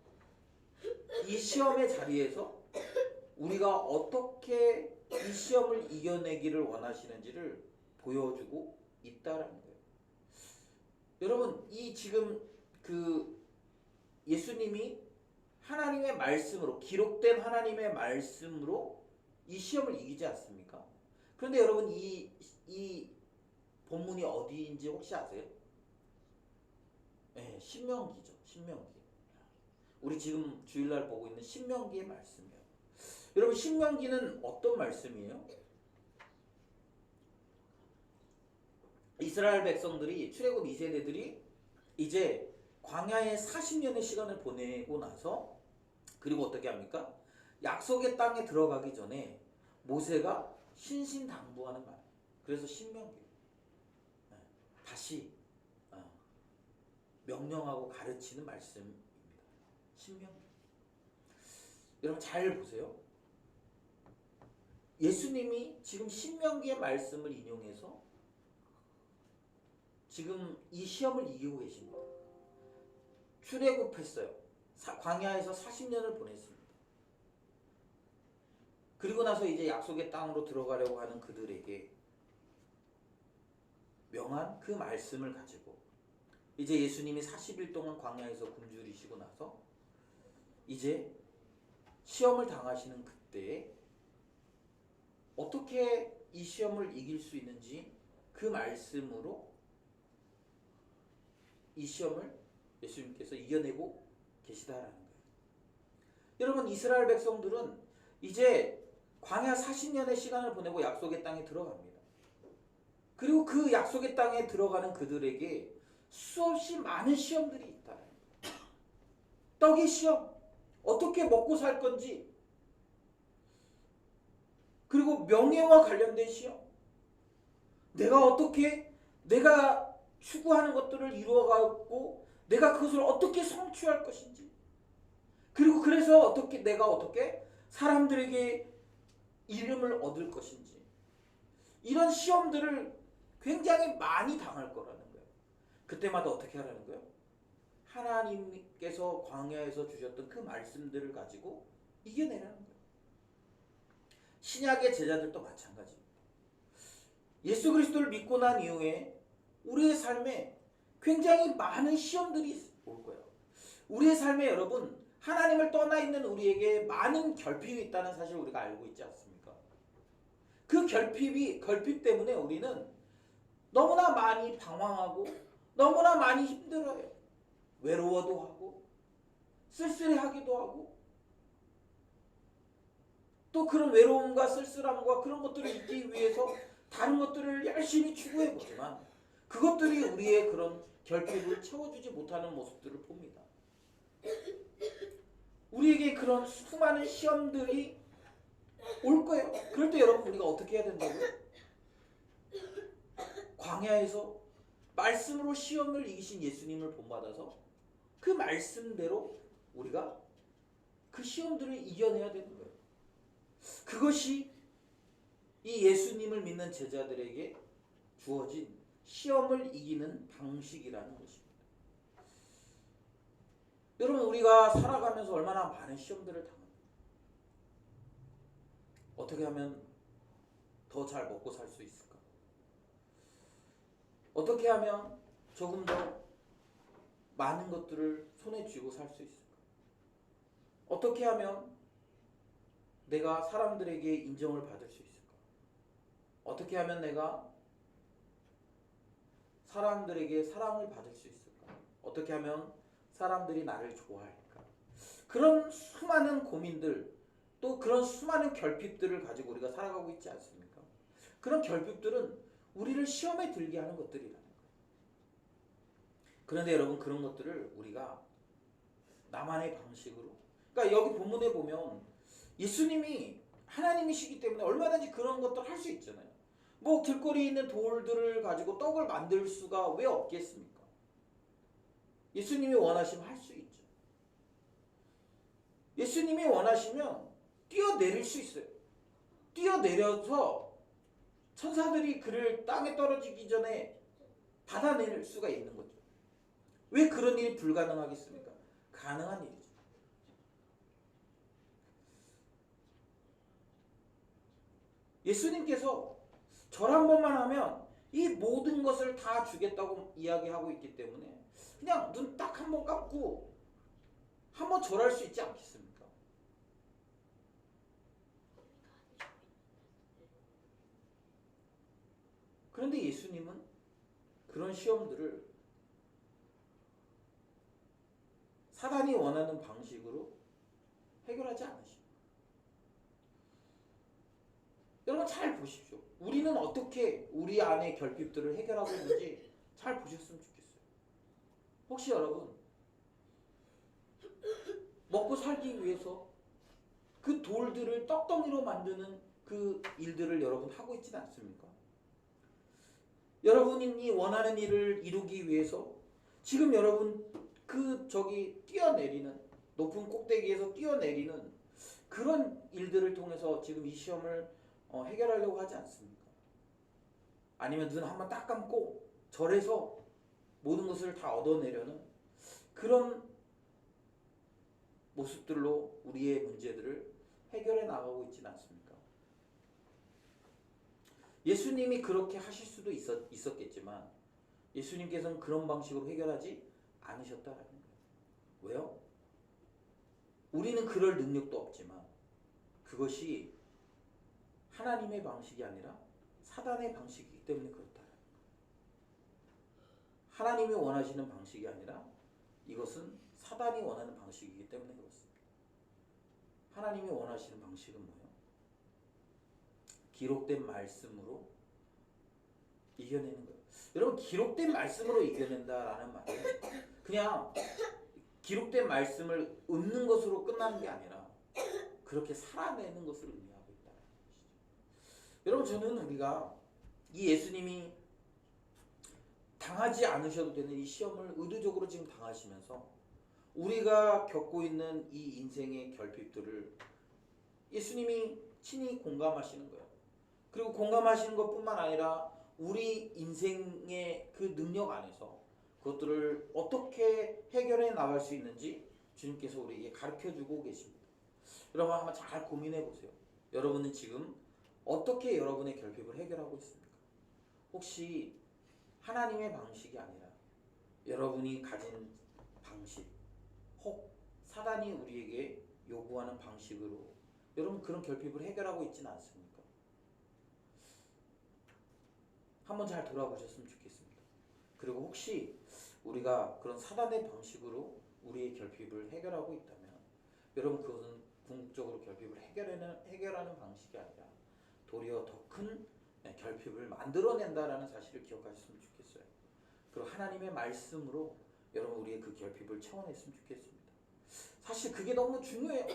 이 시험의 자리에서 우리가 어떻게 이 시험을 이겨내기를 원하시는지를 보여주고 있다라는 거예요. 여러분 이 지금 그 예수님이 하나님의 말씀으로, 기록된 하나님의 말씀으로 이 시험을 이기지 않습니까? 그런데 여러분 이 본문이 어디인지 혹시 아세요? 네, 신명기죠. 신명기. 우리 지금 주일날 보고 있는 신명기의 말씀이에요. 여러분 신명기는 어떤 말씀이에요? 이스라엘 백성들이, 출애굽 2세대들이 이제 광야에 40년의 시간을 보내고 나서, 그리고 어떻게 합니까? 약속의 땅에 들어가기 전에 모세가 신신당부하는 말, 그래서 신명기, 다시 명령하고 가르치는 말씀입니다. 신명기. 여러분 잘 보세요. 예수님이 지금 신명기의 말씀을 인용해서 지금 이 시험을 이기고 계십니다. 출애굽했어요. 광야에서 40년을 보냈습니다. 그리고 나서 이제 약속의 땅으로 들어가려고 하는 그들에게 명한 그 말씀을 가지고 이제 예수님이 40일 동안 광야에서 굶주리시고 나서 이제 시험을 당하시는 그때에 어떻게 이 시험을 이길 수 있는지 그 말씀으로 이 시험을 예수님께서 이겨내고 계시다라는 거예요. 여러분 이스라엘 백성들은 이제 광야 40년의 시간을 보내고 약속의 땅에 들어갑니다. 그리고 그 약속의 땅에 들어가는 그들에게 수없이 많은 시험들이 있다. 떡의 시험, 어떻게 먹고 살 건지, 그리고 명예와 관련된 시험, 내가 추구하는 것들을 이루어가고 내가 그것을 어떻게 성취할 것인지, 그리고 그래서 내가 어떻게 사람들에게 이름을 얻을 것인지, 이런 시험들을 굉장히 많이 당할 거라는 거예요. 그때마다 어떻게 하라는 거예요? 하나님께서 광야에서 주셨던 그 말씀들을 가지고 이겨내라는 거예요. 신약의 제자들도 마찬가지입니다. 예수 그리스도를 믿고 난 이후에 우리의 삶에 굉장히 많은 시험들이 올 거예요. 우리의 삶에 여러분 하나님을 떠나 있는 우리에게 많은 결핍이 있다는 사실을 우리가 알고 있지 않습니까? 그 결핍 때문에 우리는 너무나 많이 방황하고 너무나 많이 힘들어요. 외로워도 하고 쓸쓸해하기도 하고, 또 그런 외로움과 쓸쓸함과 그런 것들을 잊기 위해서 다른 것들을 열심히 추구해 보지만 그것들이 우리의 그런 결핍을 채워주지 못하는 모습들을 봅니다. 우리에게 그런 수많은 시험들이 올 거예요. 그럴 때 여러분 우리가 어떻게 해야 된다고요? 광야에서 말씀으로 시험을 이기신 예수님을 본받아서 그 말씀대로 우리가 그 시험들을 이겨내야 되는 거예요. 그것이 이 예수님을 믿는 제자들에게 주어진 시험을 이기는 방식이라는 것입니다. 여러분 우리가 살아가면서 얼마나 많은 시험들을 당합니까? 어떻게 하면 더 잘 먹고 살 수 있을까? 어떻게 하면 조금 더 많은 것들을 손에 쥐고 살 수 있을까? 어떻게 하면 내가 사람들에게 인정을 받을 수 있을까? 어떻게 하면 내가 사람들에게 사랑을 받을 수 있을까? 어떻게 하면 사람들이 나를 좋아할까? 그런 수많은 고민들, 또 그런 수많은 결핍들을 가지고 우리가 살아가고 있지 않습니까? 그런 결핍들은 우리를 시험에 들게 하는 것들이라는 거예요. 그런데 여러분 그런 것들을 우리가 나만의 방식으로, 그러니까 여기 본문에 보면 예수님이 하나님이시기 때문에 얼마든지 그런 것들 할 수 있잖아요. 뭐 길거리에 있는 돌들을 가지고 떡을 만들 수가 왜 없겠습니까? 예수님이 원하시면 할 수 있죠. 예수님이 원하시면 뛰어내릴 수 있어요. 뛰어내려서 천사들이 그를 땅에 떨어지기 전에 받아낼 수가 있는 거죠. 왜 그런 일이 불가능하겠습니까? 가능한 일이죠. 예수님께서 절 한 번만 하면 이 모든 것을 다 주겠다고 이야기하고 있기 때문에 그냥 눈 딱 한 번 감고 한 번 절할 수 있지 않겠습니까? 그런데 예수님은 그런 시험들을 사단이 원하는 방식으로 해결하지 않으십니다. 여러분 잘 보십시오. 우리는 어떻게 우리 안의 결핍들을 해결하고 있는지 잘 보셨으면 좋겠어요. 혹시 여러분 먹고 살기 위해서 그 돌들을 떡덩이로 만드는 그 일들을 여러분 하고 있지는 않습니까? 여러분이 원하는 일을 이루기 위해서 지금 여러분 그 저기 뛰어내리는 높은 꼭대기에서 뛰어내리는 그런 일들을 통해서 지금 이 시험을 해결하려고 하지 않습니까? 아니면 눈 한번 딱 감고 절에서 모든 것을 다 얻어내려는 그런 모습들로 우리의 문제들을 해결해 나가고 있지는 않습니까? 예수님이 그렇게 하실 수도 있었겠지만 예수님께서는 그런 방식으로 해결하지 않으셨다라는 거예요. 왜요? 우리는 그럴 능력도 없지만 그것이 하나님의 방식이 아니라 사단의 방식이기 때문에 그렇다라는 거예요. 하나님이 원하시는 방식이 아니라 이것은 사단이 원하는 방식이기 때문에 그렇습니다. 하나님이 원하시는 방식은 뭐예요? 기록된 말씀으로 이겨내는 거예요. 여러분 기록된 말씀으로 이겨낸다라는 말은 그냥 기록된 말씀을 읊는 것으로 끝나는 게 아니라 그렇게 살아내는 것을 의미하고 있다는 것이죠. 여러분 저는 우리가 이 예수님이 당하지 않으셔도 되는 이 시험을 의도적으로 지금 당하시면서 우리가 겪고 있는 이 인생의 결핍들을 예수님이 친히 공감하시는 거예요. 그리고 공감하시는 것뿐만 아니라 우리 인생의 그 능력 안에서 그것들을 어떻게 해결해 나갈 수 있는지 주님께서 우리에게 가르쳐주고 계십니다. 여러분 한번 잘 고민해 보세요. 여러분은 지금 어떻게 여러분의 결핍을 해결하고 있습니까? 혹시 하나님의 방식이 아니라 여러분이 가진 방식, 혹 사단이 우리에게 요구하는 방식으로 여러분 그런 결핍을 해결하고 있지는 않습니까? 한번 잘 돌아보셨으면 좋겠습니다. 그리고 혹시 우리가 그런 사단의 방식으로 우리의 결핍을 해결하고 있다면 여러분 그것은 궁극적으로 결핍을 해결하는 방식이 아니라 도리어 더 큰 결핍을 만들어낸다라는 사실을 기억하셨으면 좋겠어요. 그리고 하나님의 말씀으로 여러분 우리의 그 결핍을 채워냈으면 좋겠습니다. 사실 그게 너무 중요해요.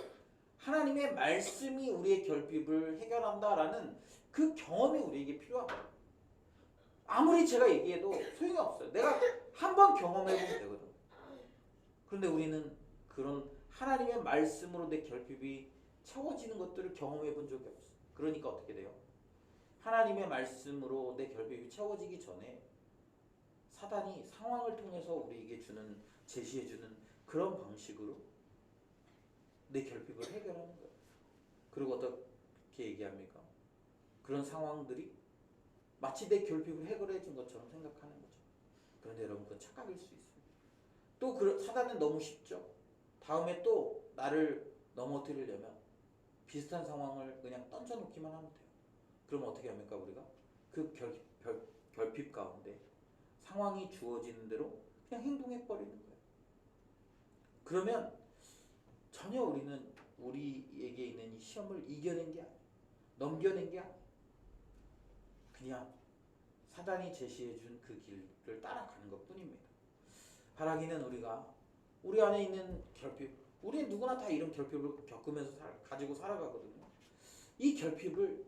하나님의 말씀이 우리의 결핍을 해결한다라는 그 경험이 우리에게 필요합니다. 아무리 제가 얘기해도 소용이 없어요. 내가 한번 경험해보면 되거든. 그런데 우리는 그런 하나님의 말씀으로 내 결핍이 채워지는 것들을 경험해본 적이 없어요. 그러니까 어떻게 돼요? 하나님의 말씀으로 내 결핍이 채워지기 전에 사단이 상황을 통해서 우리에게 제시해주는 그런 방식으로 내 결핍을 해결하는 거예요. 그리고 어떻게 얘기합니까? 그런 상황들이 마치 내 결핍을 해결해 준 것처럼 생각하는 거죠. 그런데 여러분 그건 착각일 수 있습니다. 또 사단은 너무 쉽죠. 다음에 또 나를 넘어뜨리려면 비슷한 상황을 그냥 던져놓기만 하면 돼요. 그럼 어떻게 합니까 우리가? 그 결핍 가운데 상황이 주어지는 대로 그냥 행동해버리는 거예요. 그러면 전혀 우리는 우리에게 있는 이 시험을 이겨낸 게 아니에요. 넘겨낸 게 아니에요. 그냥 사단이 제시해준 그 길을 따라가는 것 뿐입니다. 바라기는 우리가 우리 안에 있는 결핍, 우리 누구나 다 이런 결핍을 겪으면서 가지고 살아가거든요. 이 결핍을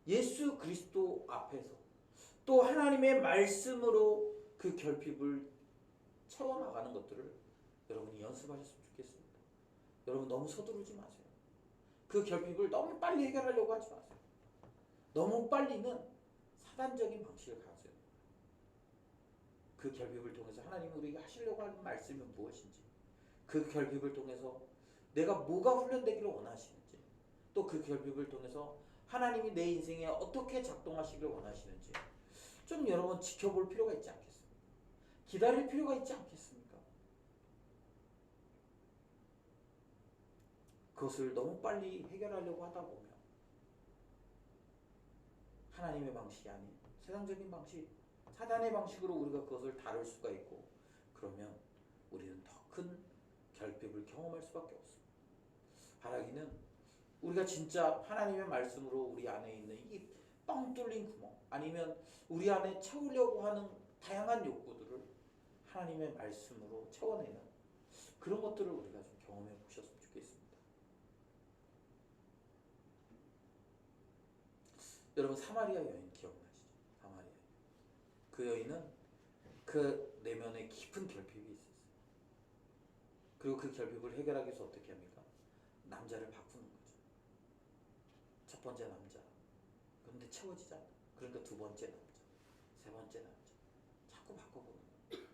예수 그리스도 앞에서 또 하나님의 말씀으로 그 결핍을 채워나가는 것들을 여러분이 연습하셨으면 좋겠습니다. 여러분 너무 서두르지 마세요. 그 결핍을 너무 빨리 해결하려고 하지 마세요. 너무 빨리는 사단적인 방식을 가져요. 그 결핍을 통해서 하나님이 우리에게 하시려고 하는 말씀이 무엇인지, 그 결핍을 통해서 내가 뭐가 훈련되기를 원하시는지, 또 그 결핍을 통해서 하나님이 내 인생에 어떻게 작동하시기를 원하시는지 좀 여러분 지켜볼 필요가 있지 않겠습니까? 기다릴 필요가 있지 않겠습니까? 그것을 너무 빨리 해결하려고 하다 보면 하나님의 방식이 아닌 세상적인 방식, 사단의 방식으로 우리가 그것을 다룰 수가 있고, 그러면 우리는 더 큰 결핍을 경험할 수밖에 없습니다. 바라기는 우리가 진짜 하나님의 말씀으로 우리 안에 있는 이 뻥 뚫린 구멍, 아니면 우리 안에 채우려고 하는 다양한 욕구들을 하나님의 말씀으로 채워내는 그런 것들을 우리가 좀 경험해 보셨으면 좋겠습니다. 여러분 사마리아 여인 기억나시죠? 사마리아 여인. 그 여인은 그 내면에 깊은 결핍이 있었어요. 그리고 그 결핍을 해결하기 위해서 어떻게 합니까? 남자를 바꾸는 거죠. 첫 번째 남자. 그런데 채워지지 않아. 그러니까 두 번째 남자, 세 번째 남자. 자꾸 바꿔보는 거예요.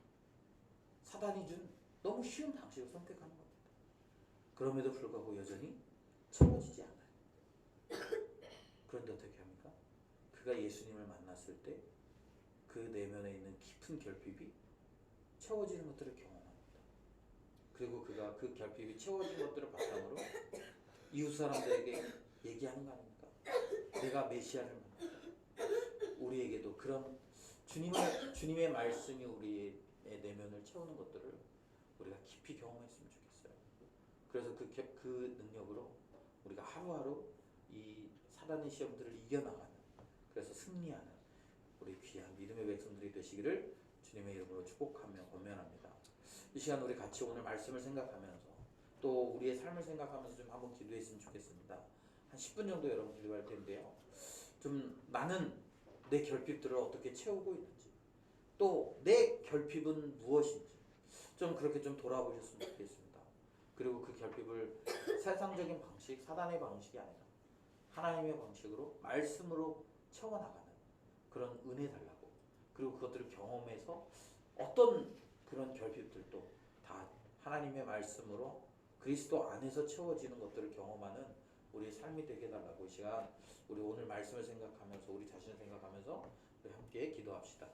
사단이 준 너무 쉬운 방식을 선택하는 겁니다. 그럼에도 불구하고 여전히 채워지지 않아요. 그런데 어떻게 합니까? 그가 예수님을 만났을 때 그 내면에 있는 깊은 결핍이 채워지는 것들을 경험합니다. 그리고 그가 그 결핍이 채워진 것들을 바탕으로 이웃 사람들에게 얘기하는 거 아닙니까? 내가 메시아를 만났다. 우리에게도 그런 주님의 말씀이 우리의 내면을 채우는 것들을 우리가 깊이 경험했으면 좋겠어요. 그래서 그 능력으로 우리가 하루하루 이 사단의 시험들을 이겨나가는, 그래서 승리하는 우리 귀한 믿음의 백성들이 되시기를 주님의 이름으로 축복하며 권면합니다. 이 시간 우리 같이 오늘 말씀을 생각하면서 또 우리의 삶을 생각하면서 좀 한번 기도했으면 좋겠습니다. 한 10분 정도 여러분 기도할 텐데요. 좀 나는 내 결핍들을 어떻게 채우고 있는지, 또 내 결핍은 무엇인지 좀 그렇게 좀 돌아보셨으면 좋겠습니다. 그리고 그 결핍을 세상적인 방식, 사단의 방식이 아니라 하나님의 방식으로 말씀으로 채워나가는 그런 은혜 달라고, 그리고 그것들을 경험해서 어떤 그런 결핍들도 다 하나님의 말씀으로 그리스도 안에서 채워지는 것들을 경험하는 우리의 삶이 되게 달라고, 이 시간 우리 오늘 말씀을 생각하면서 우리 자신을 생각하면서 우리 함께 기도합시다.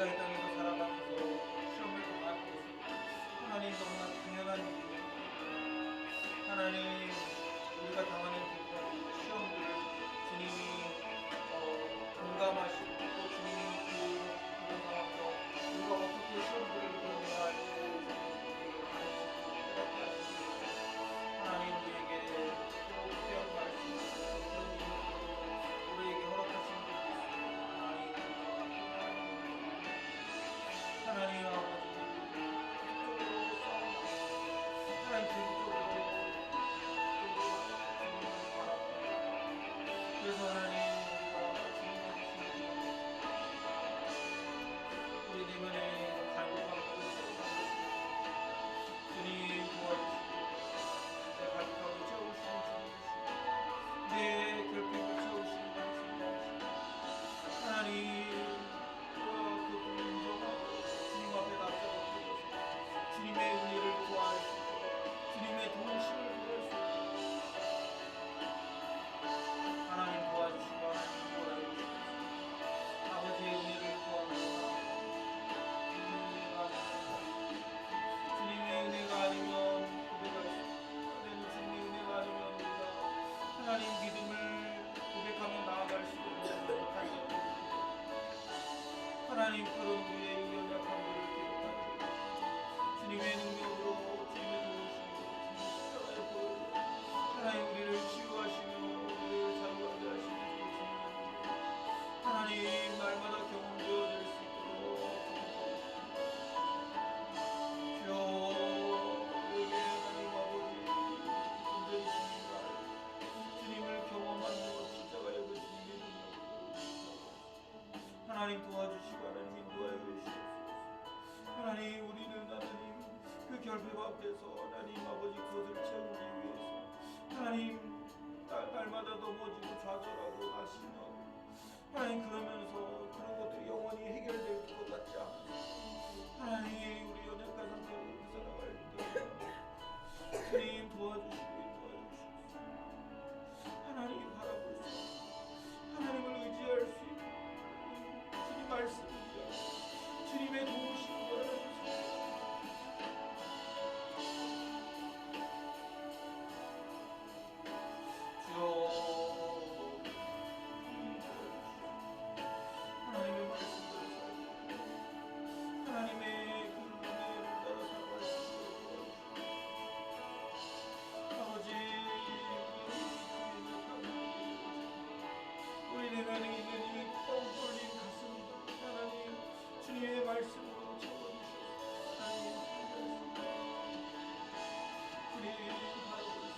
우리가 이 땅에서 살아가면서 시험을 당하고 있습니다. 하나님 너무나 당연한 일입니다. 하나님 우리가 당하는 그 시험들을 주님이 공감하시고 또 주님이 그런 상황에서 우리가 어떻게 시험들을 이겨내야 할지 하나님 우리에게 또 필요한 말씀 우리에게 허락하신 분이 있습니다. 하나님 아버지 그쪽으로 싸움다 하나님 그쪽으로 그래서 하나님 우리 내면에 갈급함을 주님 도와주시고 내 갈급함을 채우시는 주님이시고 내 결핍을 채우시는 주님이시고 하나님 그 인정하고 주님 앞에 납작하셔서 주님의 은혜를 구할 수 있도록 주님의 도우심을 구할 수 있도록 하나님 도와주시고 하나님 도와주시고 아버지의 은혜를 구합니다. 주님의 은혜가 아니면 고백할 수 없는 주님의 은혜가 아니면 우리가 하나님 믿음을 고백하며 나아갈 수 없는 하나님 그런 우리의 연약함들을 기억하는 주님의 능력으로 주님의 도우심으로 주님의 십자가의 보혈로 하나님 우리를 치유하시며 우리를 자유하게 하시는 주님 하나님 날마다 경험되어질 수 있도록 주여 우리에게 하나님 아버지 존재이십니다. 주님을 경험하는 십자가의 그 주님의 능력으로 하나님 도와주시고 하나님 인도하여 주시옵소서. 하나님 우리는 하나님 그 결핍 앞에서 하나님 아버지 그것을 채우기 위해서 하나님 날마다 넘어지고 좌절하고 낙심하고 하나님 그러면서 그런 것들이 영원히 해결될 것 같지 않습니다. 하나님 우리 연약한 상태로 살아갈 때 주님 도와주시고 인도하여 주시옵소서. 하나님 바라볼 수 있고 하나님을 의지할 수 있고 주님 말씀 의지하고 주님의 도우심을 바라주시옵소서. 하나님의 말씀대로 살고 하나님의 그 은혜를 따라 살아갈 수 있도록 아버지 우리 내면에 있는 이 뻥 뚫린 가슴 하나님 주님의 말씀으로 채워주셔서 하나님 주님 바라볼 수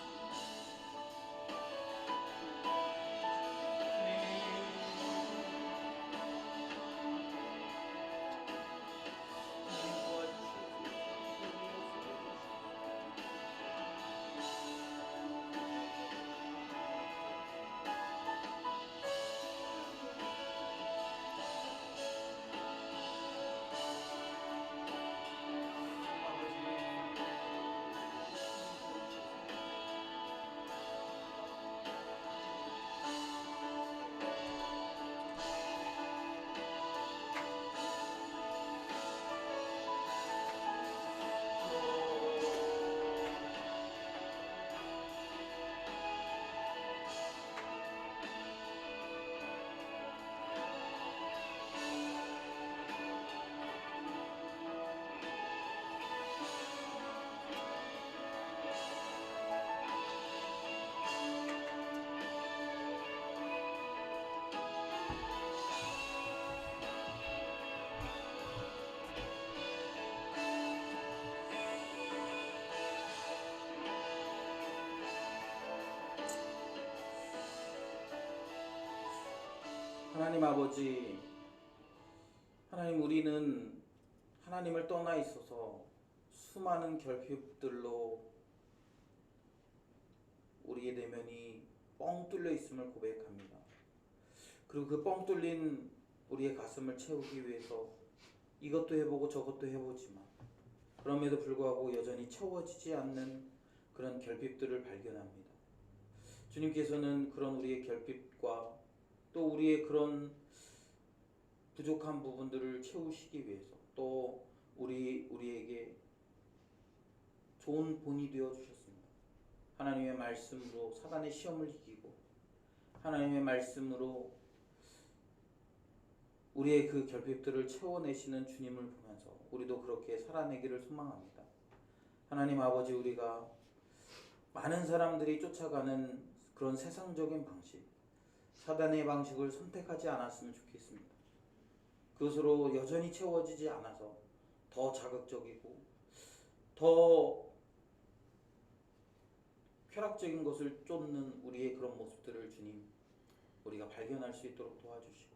하나님 아버지, 하나님 우리는 하나님을 떠나 있어서 수많은 결핍들로 우리의 내면이 뻥 뚫려 있음을 고백합니다. 그리고 그 뻥 뚫린 우리의 가슴을 채우기 위해서 이것도 해보고 저것도 해보지만 그럼에도 불구하고 여전히 채워지지 않는 그런 결핍들을 발견합니다. 주님께서는 그런 우리의 결핍과 또 우리의 그런 부족한 부분들을 채우시기 위해서 또 우리에게 좋은 본이 되어 주셨습니다. 하나님의 말씀으로 사단의 시험을 이기고 하나님의 말씀으로 우리의 그 결핍들을 채워내시는 주님을 보면서 우리도 그렇게 살아내기를 소망합니다. 하나님 아버지, 우리가 많은 사람들이 쫓아가는 그런 세상적인 방식, 사단의 방식을 선택하지 않았으면 좋겠습니다. 그것으로 여전히 채워지지 않아서 더 자극적이고 더 쾌락적인 것을 쫓는 우리의 그런 모습들을 주님, 우리가 발견할 수 있도록 도와주시고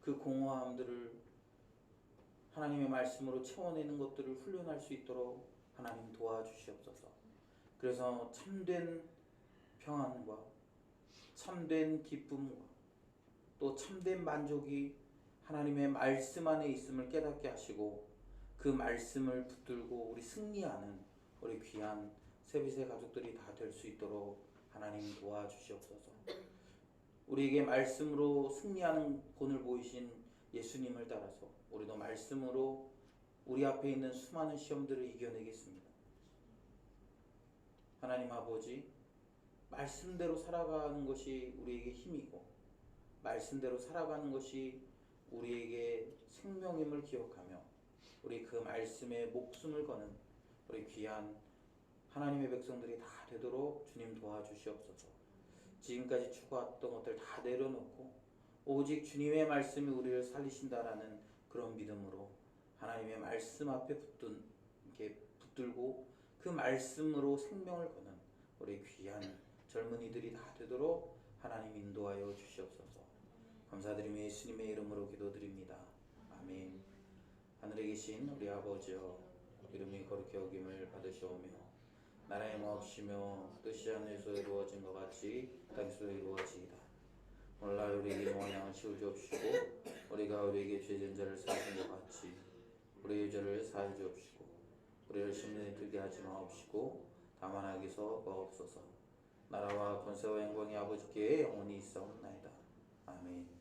그 공허함들을 하나님의 말씀으로 채워내는 것들을 훈련할 수 있도록 하나님 도와주시옵소서. 그래서 참된 평안과 참된 기쁨과 또 참된 만족이 하나님의 말씀 안에 있음을 깨닫게 하시고 그 말씀을 붙들고 우리 승리하는 우리 귀한 세비세 가족들이 다 될 수 있도록 하나님 도와주시옵소서. 우리에게 말씀으로 승리하는 본을 보이신 예수님을 따라서 우리도 말씀으로 우리 앞에 있는 수많은 시험들을 이겨내겠습니다. 하나님 아버지, 말씀대로 살아가는 것이 우리에게 힘이고 말씀대로 살아가는 것이 우리에게 생명임을 기억하며 우리 그 말씀에 목숨을 거는 우리 귀한 하나님의 백성들이 다 되도록 주님 도와주시옵소서. 지금까지 추구했던 것들 다 내려놓고 오직 주님의 말씀이 우리를 살리신다라는 그런 믿음으로 하나님의 말씀 앞에 이렇게 붙들고 그 말씀으로 생명을 거는 우리 귀한 젊은이들이 다 되도록 하나님 인도하여 주시옵소서. 감사드리며 예수님의 이름으로 기도드립니다. 아멘. 하늘에 계신 우리 아버지여, 이름이 거룩히 여김을 받으시오며 나라의 마옵시며 뜻이 하늘에서 이루어진 것 같이 땅에서도 이루어지이다. 오늘날 우리에게 모한 양식을 주옵시고 우리가 우리에게 죄진 자를 사하신 것 같이 우리의 죄를 사하여 주옵시고 우리를 시험에 들게 하지 마옵시고 다만 악에서 구하옵소서. 나라와 권세와 영광이 아버지께 영원히 있사옵나이다. 아멘.